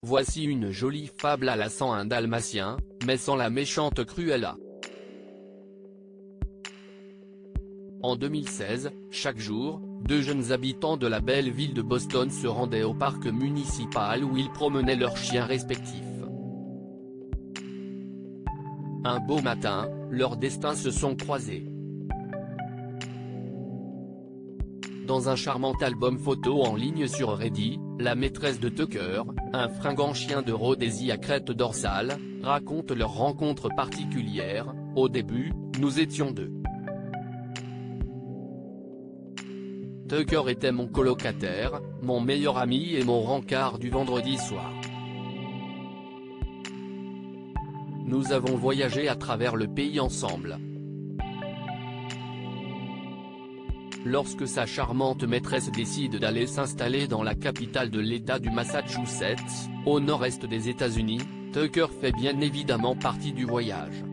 Voici une jolie fable à la 101 dalmatien, mais sans la méchante Cruella. En 2016, chaque jour, deux jeunes habitants de la belle ville de Boston se rendaient au parc municipal où ils promenaient leurs chiens respectifs. Un beau matin, leurs destins se sont croisés. Dans un charmant album photo en ligne sur Reddit, la maîtresse de Tucker, un fringant chien de Rhodésie à crête dorsale, raconte leur rencontre particulière. Au début, nous étions deux. Tucker était mon colocataire, mon meilleur ami et mon rencard du vendredi soir. Nous avons voyagé à travers le pays ensemble. Lorsque sa charmante maîtresse décide d'aller s'installer dans la capitale de l'État du Massachusetts, au nord-est des États-Unis, Tucker fait bien évidemment partie du voyage.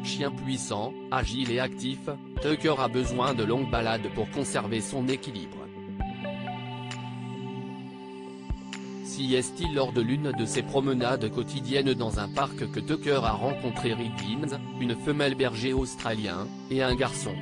Chien puissant, agile et actif, Tucker a besoin de longues balades pour conserver son équilibre. Si est-il lors de l'une de ses promenades quotidiennes dans un parc que Tucker a rencontré Riggins, une femelle berger australien, et un garçon.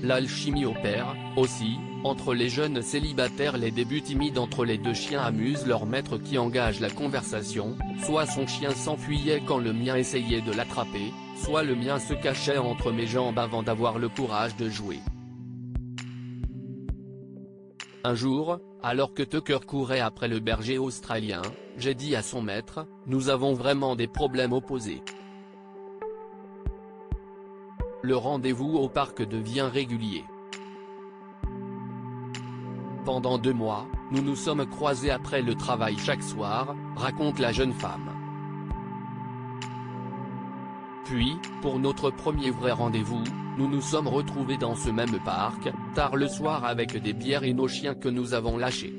L'alchimie opère, aussi, entre les jeunes célibataires. Les débuts timides entre les deux chiens amusent leur maître qui engage la conversation, soit son chien s'enfuyait quand le mien essayait de l'attraper, soit le mien se cachait entre mes jambes avant d'avoir le courage de jouer. Un jour, alors que Tucker courait après le berger australien, j'ai dit à son maître, « Nous avons vraiment des problèmes opposés. » Le rendez-vous au parc devient régulier. Pendant 2 mois, nous nous sommes croisés après le travail chaque soir, raconte la jeune femme. Puis, pour notre premier vrai rendez-vous, nous nous sommes retrouvés dans ce même parc, tard le soir avec des bières et nos chiens que nous avons lâchés.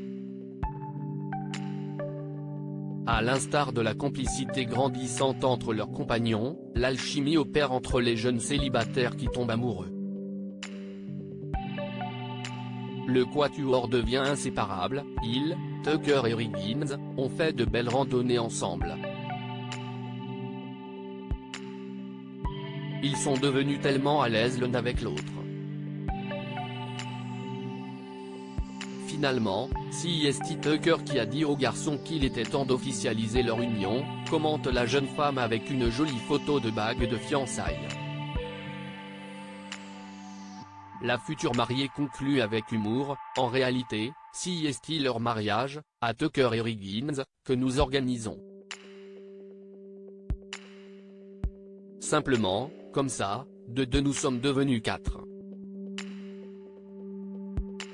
À l'instar de la complicité grandissante entre leurs compagnons, l'alchimie opère entre les jeunes célibataires qui tombent amoureux. Le quatuor devient inséparable, Tucker et Riggins, ont fait de belles randonnées ensemble. Ils sont devenus tellement à l'aise l'un avec l'autre. Finalement, c'est Tucker qui a dit au garçon qu'il était temps d'officialiser leur union, commente la jeune femme avec une jolie photo de bague de fiançailles. La future mariée conclut avec humour, en réalité, c'est leur mariage, à Tucker et Riggins, que nous organisons. Simplement, comme ça, de 2 nous sommes devenus 4.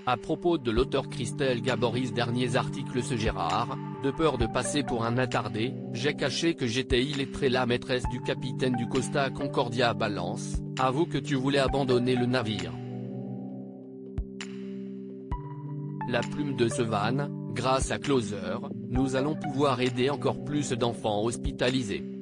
À propos de l'auteur Christelle Gaboris, derniers articles. Ce Gérard, de peur de passer pour un attardé, j'ai caché que j'étais illettré. La maîtresse du capitaine du Costa Concordia balance, avoue que tu voulais abandonner le navire. La plume de Sevan, grâce à Closer, nous allons pouvoir aider encore plus d'enfants hospitalisés.